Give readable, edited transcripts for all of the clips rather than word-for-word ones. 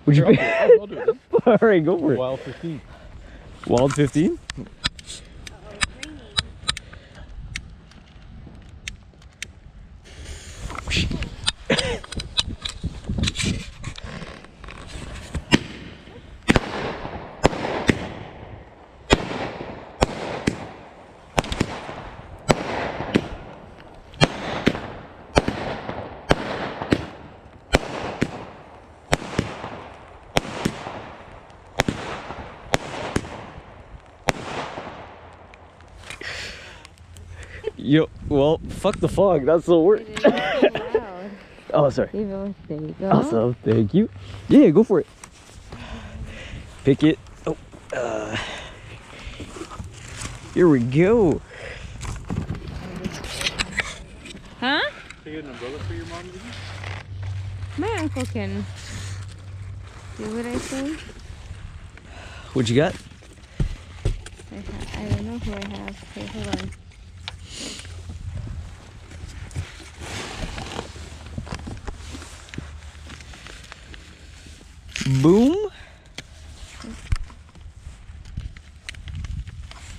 Would you? I'll do it then. All right, go for it. Wild 15. Wild 15. Yo, well, fuck the fog. That's the word. Oh, sorry. There you go. Awesome. Thank you. Yeah, go for it. Pick it. Oh, here we go. Huh? Can you get an umbrella for your mom? My uncle can do what I say. What you got? I don't know who I have. Okay, hold on. Boom.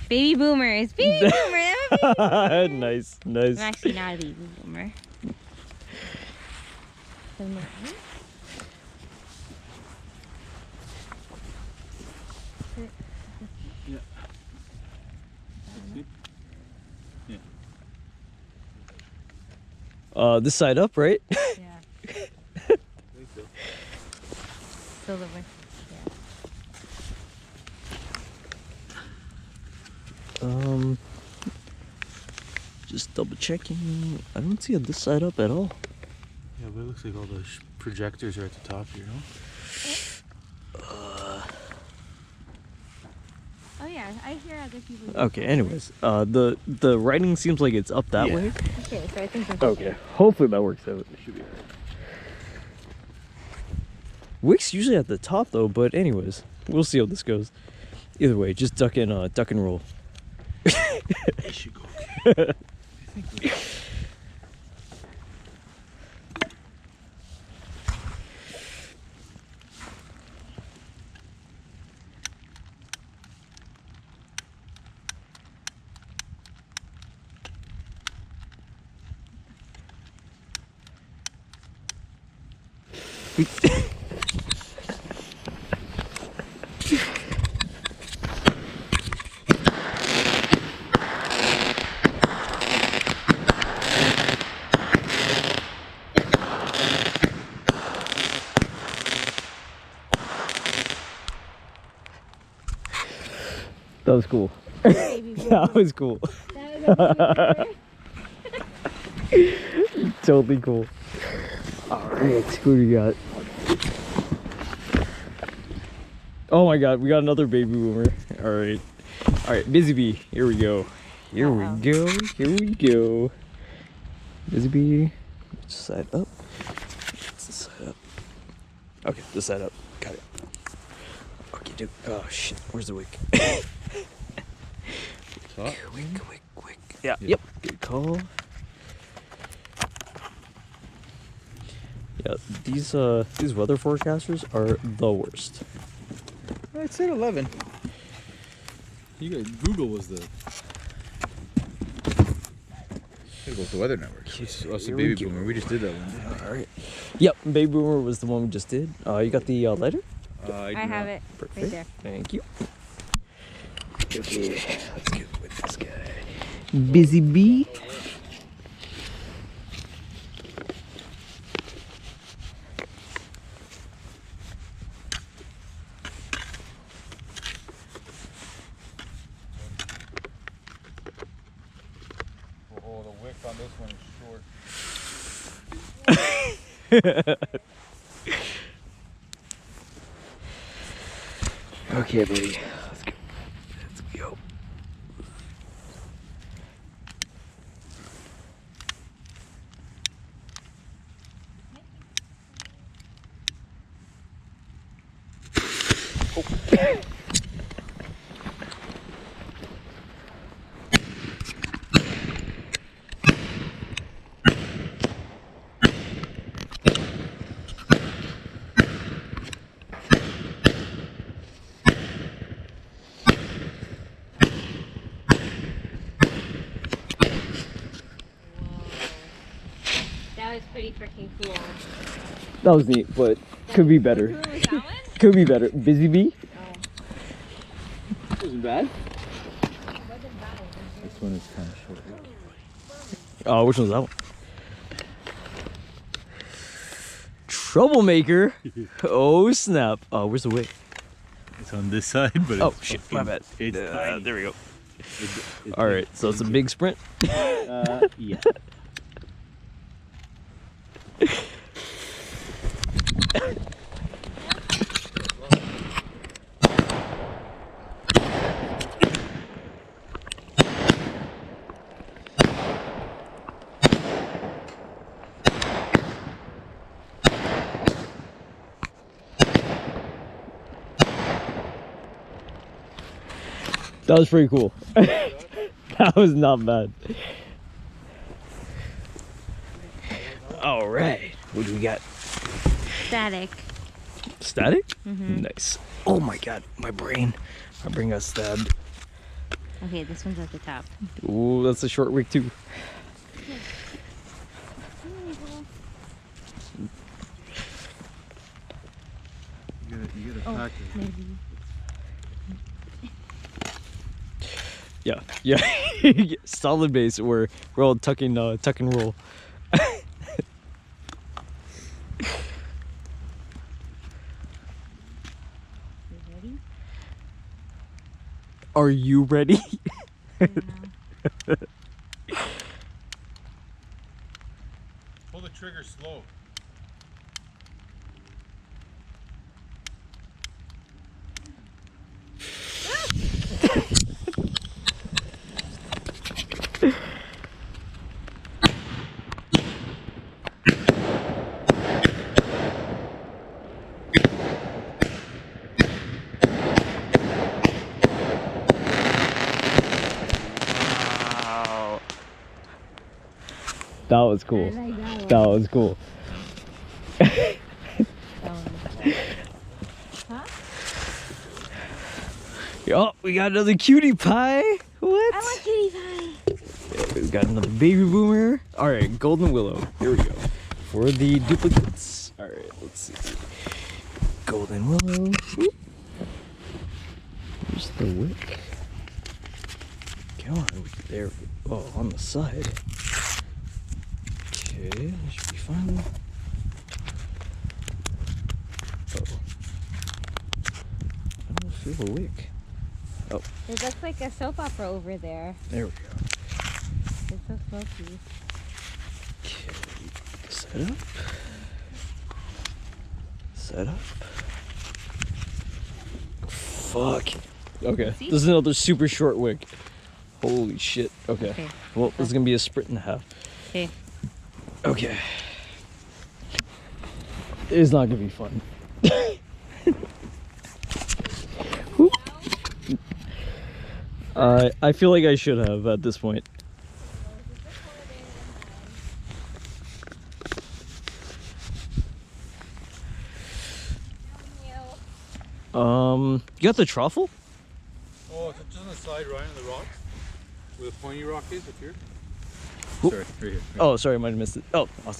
Baby boomers. Baby boomer. I'm a baby boomer. Nice, nice. I'm actually not a baby boomer. Yeah. Yeah. This side up, right? Yeah. Still the way. Just double checking. I don't see this side up at all. Yeah, but it looks like all the projectors are at the top here, no? Oh yeah, I hear other people. Okay, anyways, the writing seems like it's up that way. Okay, so I think that's Okay, hopefully that works out. It should be alright. Wick's usually at the top though, but anyways, we'll see how this goes. Either way, just duck and roll. It should go okay. I think we... That was cool. That was cool. Totally cool. Alright, what do we got? Oh my god, we got another baby boomer. Alright. Alright, Busy Bee. Here we go. Here we go. Here we go. Busy Bee. Which side up? It's this side up. Okay, this side up. Got it. Okay, dude. Oh shit. Where's the wick? Quick. Yeah, yep. Good call. Yeah, these weather forecasters are the worst. It said 11. Google was the... It was the Weather Network. It's the Baby Boomer. We just did that one. Alright. Yep, Baby Boomer was the one we just did. You got the lighter? I have it. Perfect. Right there. Thank you. Okay, let's get with this guy. Busy Bee. Oh, the wick on this one is short. Okay, buddy. Let's go. Let's go. freaking cool. That was neat, but could be better. Who was that one? Could be better. Busy bee? Wasn't bad. Wasn't bad. This one is kind of short. Oh, which one's that one? Troublemaker. Oh snap. Oh, where's the wick? It's on this side, but Oh it's shit, fucking- my bad. It's tiny. There we go. It's All right, so it's a big sprint. Yeah. That was pretty cool. That was not bad. All right, what do we got? Static. Static? Mm-hmm. Nice. Oh my god, my brain got stabbed. Okay, this one's at the top. Ooh, that's a short wick too. You gotta Oh, pack it. maybe. Yeah. Solid base or we're all tuck and roll. You ready? Are you ready? Yeah. Pull the trigger slow. Wow. That was cool. I like that one. That was cool. That one. Huh? Oh, we got another cutie pie. What? I want cutie pie. Yeah, we got another baby boomer. All right, golden willow. Here we go. For the duplicates. All right, let's see. Golden willow. Whoop. Here's the wick. Come on, there. Oh, on the side. Okay, that should be fine. Oh, I don't feel a wick. Oh, It looks like a soap opera over there. there we go. It's so smoky. Okay, set up. Set up. Fuck. Okay, See? this is another super short wick. Holy shit. Okay. Okay. Well, this is gonna be a sprint and a half. Okay. Okay. It's not gonna be fun. Whoop. I feel like I should have at this point. You got the truffle? Oh, it's just on the side, right on the rocks. Where the pointy rock is, up here. Whoop. Sorry, right here. Oh, sorry, I might have missed it. Oh, awesome.